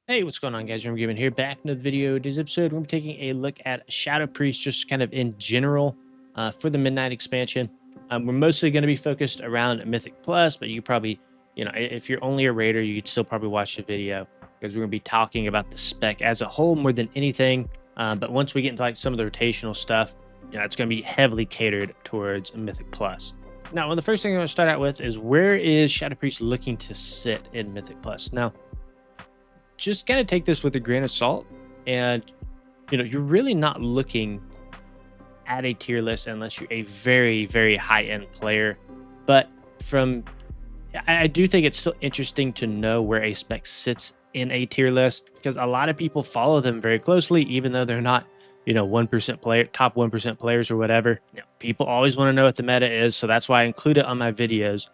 Hey, what's going on, guys? Remember Giving here, back in the video. Today's episode, we're taking a look at Shadow Priest, just kind of in general, for the Midnight expansion. We're mostly going to be focused around Mythic Plus, but you probably, if you're only a raider, you could still probably watch the video because we're going to be talking about the spec as a whole more than anything. But once we get into like some of the rotational stuff, it's going to be heavily catered towards Mythic Plus. Now, one of the first things I'm going to start out with is where is Shadow Priest looking to sit in Mythic Plus? Now, just kind of take this with a grain of salt, and you're really not looking at a tier list unless you're a very high end player. But from I do think it's still interesting to know where a spec sits in a tier list, because a lot of people follow them very closely, even though they're not 1% player, top 1% players or whatever. People always want to know what the meta is, so that's why I include it on my videos.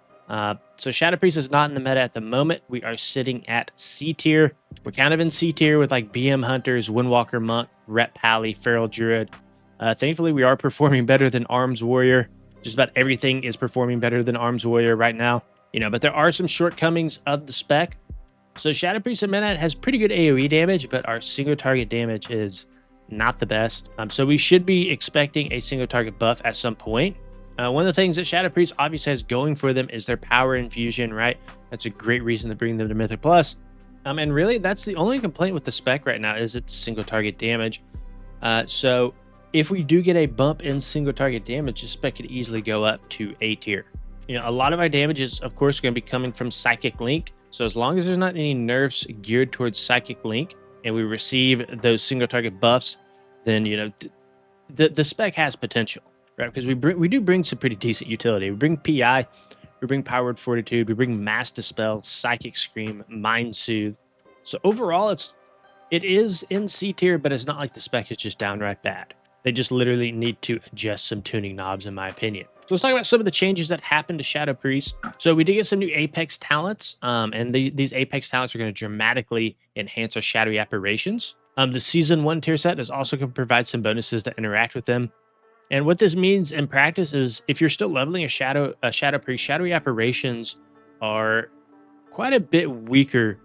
So Shadow Priest is not in the meta at the moment. We are sitting at C tier. We're kind of in C tier with like BM Hunters, Windwalker Monk, Rep Pally, Feral Druid. Thankfully, we are performing better than Arms Warrior. Just about everything is performing better than Arms Warrior right now. But there are some shortcomings of the spec. So Shadow Priest at Midnight has pretty good AoE damage, but our single target damage is not the best. So we should be expecting a single target buff at some point. One of the things that Shadow Priest obviously has going for them is their power infusion, right? That's a great reason to bring them to Mythic Plus. And really, that's the only complaint with the spec right now is its single target damage. So if we do get a bump in single target damage, the spec could easily go up to A tier. A lot of our damage is, of course, going to be coming from Psychic Link. So as long as there's not any nerfs geared towards Psychic Link, and we receive those single target buffs, then the spec has potential. Right, because we do bring some pretty decent utility. We bring PI, we bring Powered Fortitude, we bring Mass Dispel, Psychic Scream, Mind Soothe. So overall, it is in C tier, but it's not like the spec is just downright bad. They just literally need to adjust some tuning knobs, in my opinion. So let's talk about some of the changes that happened to Shadow Priest. So we did get some new Apex talents, and these Apex talents are going to dramatically enhance our Shadowy Apparitions. The Season 1 tier set is also going to provide some bonuses that interact with them. And what this means in practice is if you're still leveling a Shadow Priest, Shadowy Apparitions are quite a bit weaker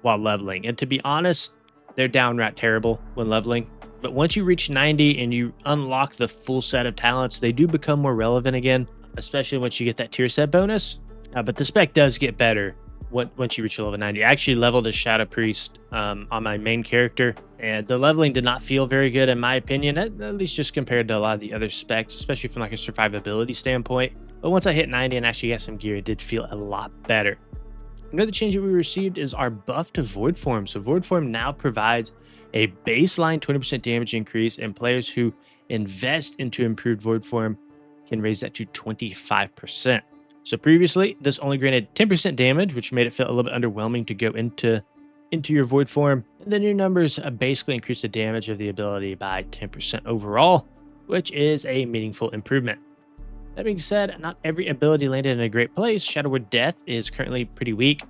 while leveling. And to be honest, they're downright terrible when leveling. But once you reach 90 and you unlock the full set of talents, they do become more relevant again, especially once you get that tier set bonus. But the spec does get better once you reach level 90. I actually leveled as Shadow Priest on my main character, and the leveling did not feel very good in my opinion, at least just compared to a lot of the other specs, especially from like a survivability standpoint. But once I hit 90 and actually got some gear, it did feel a lot better. Another change that we received is our buff to Void Form. So Void Form now provides a baseline 20% damage increase, and players who invest into improved Void Form can raise that to 25%. So previously, this only granted 10% damage, which made it feel a little bit underwhelming to go into your Void Form. And the new numbers basically increase the damage of the ability by 10% overall, which is a meaningful improvement. That being said, not every ability landed in a great place. Shadow Word Death is currently pretty weak.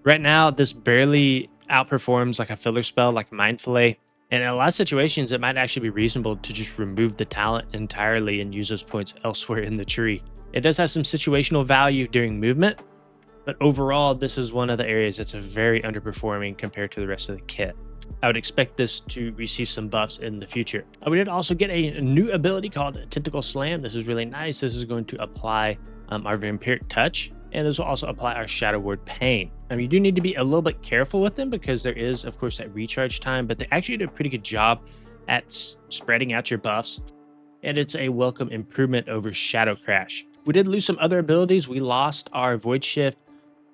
Right now, this barely outperforms like a filler spell like Mind Fillet. And in a lot of situations, it might actually be reasonable to just remove the talent entirely and use those points elsewhere in the tree. It does have some situational value during movement, but overall, this is one of the areas that's very underperforming compared to the rest of the kit. I would expect this to receive some buffs in the future. We did also get a new ability called Tentacle Slam. This is really nice. This is going to apply our Vampiric Touch, and this will also apply our Shadow Word Pain. You do need to be a little bit careful with them because there is, of course, that recharge time, but they actually did a pretty good job at spreading out your buffs, and it's a welcome improvement over Shadow Crash. We did lose some other abilities. We lost our Void Shift,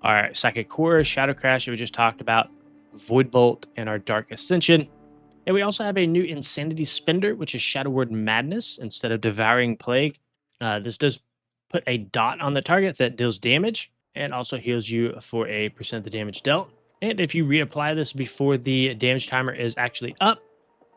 our Psychic Core, Shadow Crash that we just talked about, Void Bolt, and our Dark Ascension. And we also have a new Insanity Spender, which is Shadow Word Madness instead of Devouring Plague. This does put a dot on the target that deals damage and also heals you for a % of the damage dealt. And if you reapply this before the damage timer is actually up,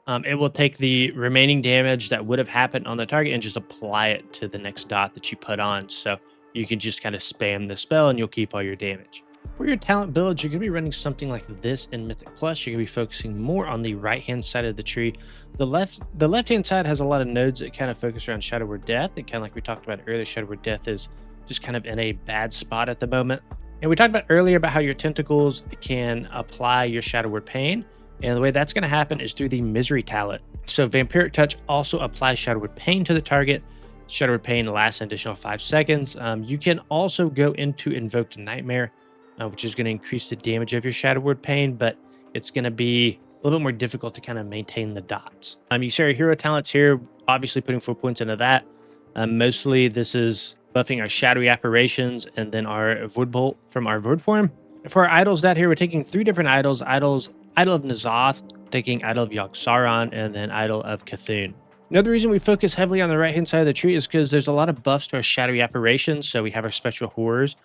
it will take the remaining damage that would have happened on the target and just apply it to the next dot that you put on. So you can just kind of spam the spell and you'll keep all your damage. For your talent builds, you're going to be running something like this in Mythic Plus. You're going to be focusing more on the right-hand side of the tree. The left-hand side has a lot of nodes that kind of focus around Shadow Word Death. And kind of like we talked about earlier, Shadow Word Death is just kind of in a bad spot at the moment. And we talked about earlier about how your tentacles can apply your Shadow Word Pain. And the way that's going to happen is through the Misery talent. So Vampiric Touch also applies Shadow Word Pain to the target. Shadow Word Pain lasts an additional 5 seconds. You can also go into Invoked Nightmare, which is going to increase the damage of your Shadow Word Pain, but it's going to be a little bit more difficult to kind of maintain the dots. You see our hero talents here, obviously putting 4 points into that. Mostly this is buffing our Shadowy Apparitions and then our Void Bolt from our Void form. For our idols down here, we're taking 3 different idols. Idol of N'Zoth, taking Idol of Yogg-Saron, and then Idol of Cthulhu. Another reason we focus heavily on the right-hand side of the tree is because there's a lot of buffs to our Shadowy Apparitions. So we have our Special Horrors.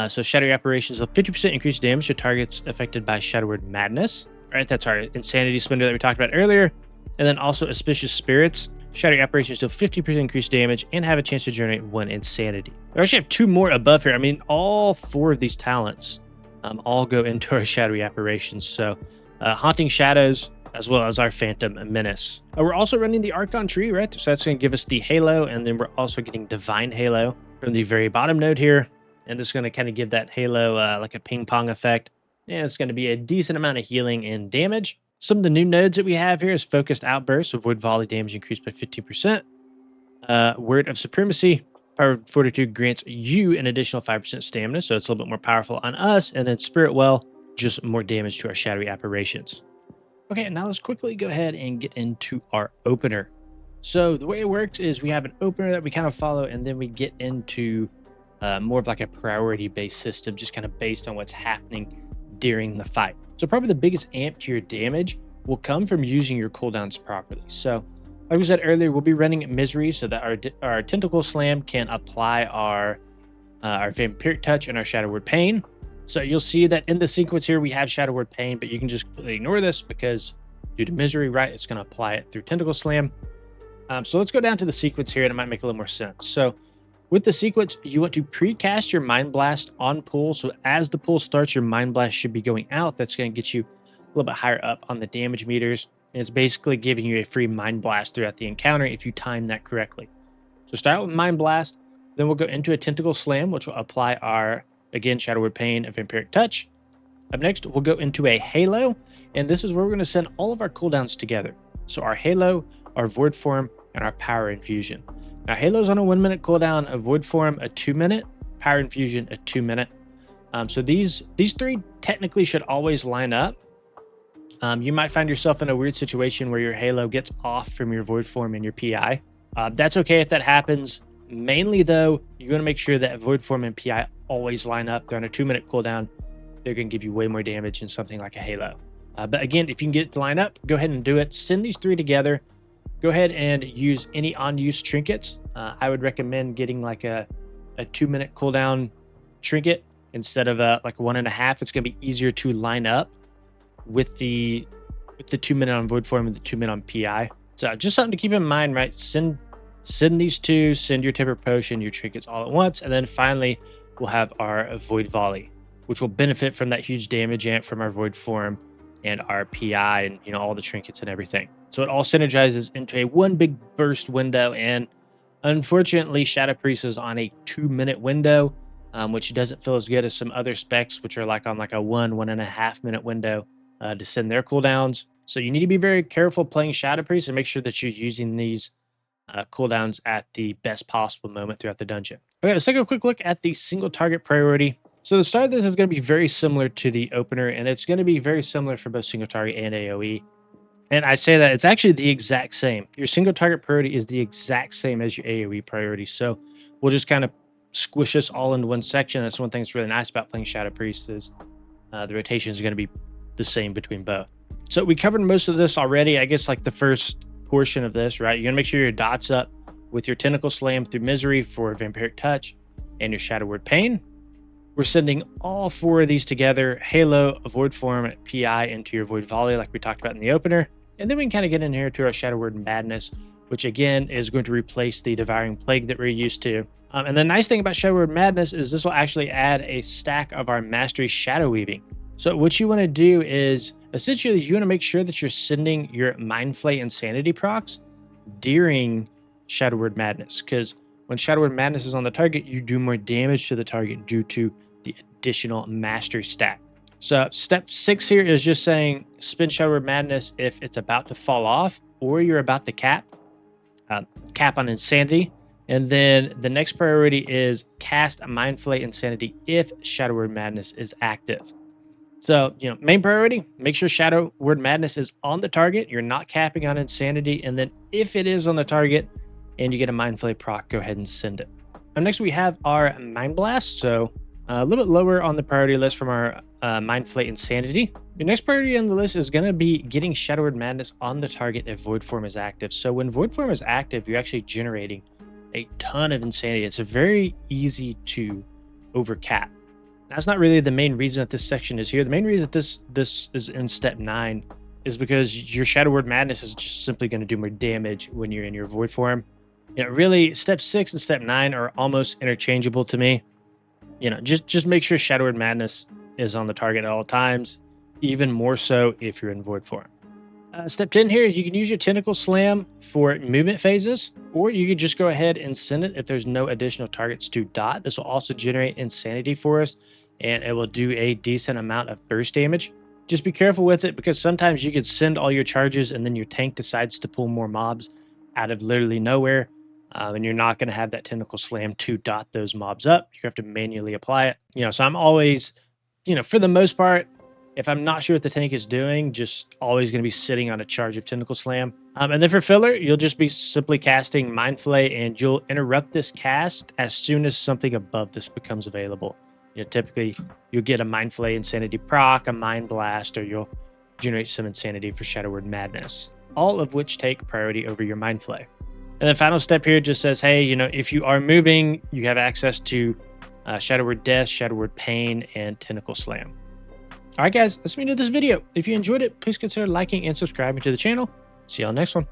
So Shadowy Apparitions will 50% increase damage to targets affected by Shadow Word Madness. Right, that's our Insanity Spender that we talked about earlier. And then also Auspicious Spirits. Shadowy Apparitions do 50% increased damage and have a chance to generate 1 Insanity. We actually have 2 more above here. I mean, all 4 of these talents all go into our Shadowy Apparitions. So Haunting Shadows, as well as our Phantom Menace. We're also running the Archon tree, right? So that's going to give us the Halo, and then we're also getting Divine Halo from the very bottom node here. And this is going to kind of give that Halo like a ping pong effect. And it's going to be a decent amount of healing and damage. Some of the new nodes that we have here is Focused Outburst, so Void Volley damage increased by 15%. Word of Supremacy, Power of Fortitude grants you an additional 5% stamina, so it's a little bit more powerful on us. And then Spirit Well, just more damage to our Shadowy Apparitions. Okay, now let's quickly go ahead and get into our opener. So the way it works is we have an opener that we kind of follow, and then we get into more of like a priority-based system, just kind of based on what's happening during the fight. So probably the biggest amp to your damage will come from using your cooldowns properly. So like we said earlier, we'll be running Misery so that our Tentacle Slam can apply our Vampiric Touch and our Shadow Word Pain. So you'll see that in the sequence here, we have Shadow Word Pain, but you can just completely ignore this because due to Misery, right, it's going to apply it through Tentacle Slam. So let's go down to the sequence here, and it might make a little more sense. So with the sequence, you want to pre-cast your Mind Blast on pull. So as the pull starts, your Mind Blast should be going out. That's going to get you a little bit higher up on the damage meters. And it's basically giving you a free Mind Blast throughout the encounter if you time that correctly. So start out with Mind Blast. Then we'll go into a Tentacle Slam, which will apply our, again, Shadow Word Pain and Vampiric Touch. Up next, we'll go into a Halo. And this is where we're going to send all of our cooldowns together. So our Halo, our Void Form, and our Power Infusion. Now, Halo's on a 1-minute cooldown, a Void Form a 2-minute, Power Infusion a 2-minute. So these 3 technically should always line up. You might find yourself in a weird situation where your Halo gets off from your Void Form and your PI. That's okay if that happens. Mainly, though, you're going to make sure that Void Form and PI always line up. They're on a 2-minute cooldown. They're going to give you way more damage than something like a Halo. But again, if you can get it to line up, go ahead and do it. Send these 3 together. Go ahead and use any on-use trinkets. I would recommend getting like a 2-minute cooldown trinket instead of like a 1.5. It's going to be easier to line up with the 2-minute on Void Form and the 2-minute on PI. So just something to keep in mind, right? Send these 2, send your Temper Potion, your trinkets all at once, and then finally we'll have our Void Volley, which will benefit from that huge damage amp from our Void Form and our PI and, you know, all the trinkets and everything. So it all synergizes into a 1 big burst window, and unfortunately Shadow Priest is on a 2-minute window, which doesn't feel as good as some other specs, which are like on like a 1.5 minute window to send their cooldowns. So you need to be very careful playing Shadow Priest and make sure that you're using these cooldowns at the best possible moment throughout the dungeon. Okay, let's take a quick look at the single target priority. So the start of this is going to be very similar to the opener, and it's going to be very similar for both single target and AoE. And I say that it's actually the exact same. Your single target priority is the exact same as your AoE priority. So we'll just kind of squish this all into one section. That's one thing that's really nice about playing Shadow Priest is the rotation is going to be the same between both. So we covered most of this already. I guess like the first portion of this, right? You're going to make sure your dots up with your Tentacle Slam through Misery for Vampiric Touch and your Shadow Word Pain. We're sending all 4 of these together, Halo, Void Form, PI into your Void Volley like we talked about in the opener. And then we can kind of get in here to our Shadow Word Madness, which again is going to replace the Devouring Plague that we're used to. And the nice thing about Shadow Word Madness is this will actually add a stack of our Mastery Shadow Weaving. So what you want to do is essentially you want to make sure that you're sending your Mind Flay Insanity procs during Shadow Word Madness, because when Shadow Word Madness is on the target, you do more damage to the target due to the additional mastery stack. So step 6 here is just saying spin Shadow Word Madness if it's about to fall off or you're about to cap on Insanity. And then the next priority is cast Mind Flay Insanity if Shadow Word Madness is active. So, main priority, make sure Shadow Word Madness is on the target. You're not capping on Insanity. And then if it is on the target and you get a Mind Flay proc, go ahead and send it. Next, we have our Mind Blast. So a little bit lower on the priority list from our Mind Flay Insanity. Your next priority on the list is going to be getting Shadow Word Madness on the target if Void Form is active. So when Void Form is active, you're actually generating a ton of Insanity. It's very easy to overcap. That's not really the main reason that this section is here. The main reason that this is in step 9 is because your Shadow Word Madness is just simply going to do more damage when you're in your Void Form. Really, step 6 and step 9 are almost interchangeable to me. Just make sure Shadow Word Madness is on the target at all times, even more so if you're in Void Form. Step 10 here, you can use your Tentacle Slam for movement phases, or you could just go ahead and send it if there's no additional targets to dot. This will also generate Insanity for us, and it will do a decent amount of burst damage. Just be careful with it, because sometimes you could send all your charges and then your tank decides to pull more mobs out of literally nowhere, and you're not going to have that Tentacle Slam to dot those mobs up. You have to manually apply it. So I'm always, for the most part, if I'm not sure what the tank is doing, just always going to be sitting on a charge of Tentacle Slam. And then for filler, you'll just be simply casting Mind Flay, and you'll interrupt this cast as soon as something above this becomes available. Typically, you'll get a Mind Flay Insanity proc, a Mind Blast, or you'll generate some Insanity for Shadow Word Madness, all of which take priority over your Mind Flay. And the final step here just says, hey, if you are moving, you have access to Shadow Word Death, Shadow Word Pain, and Tentacle Slam. All right, guys, that's the end of this video. If you enjoyed it, please consider liking and subscribing to the channel. See y'all next one.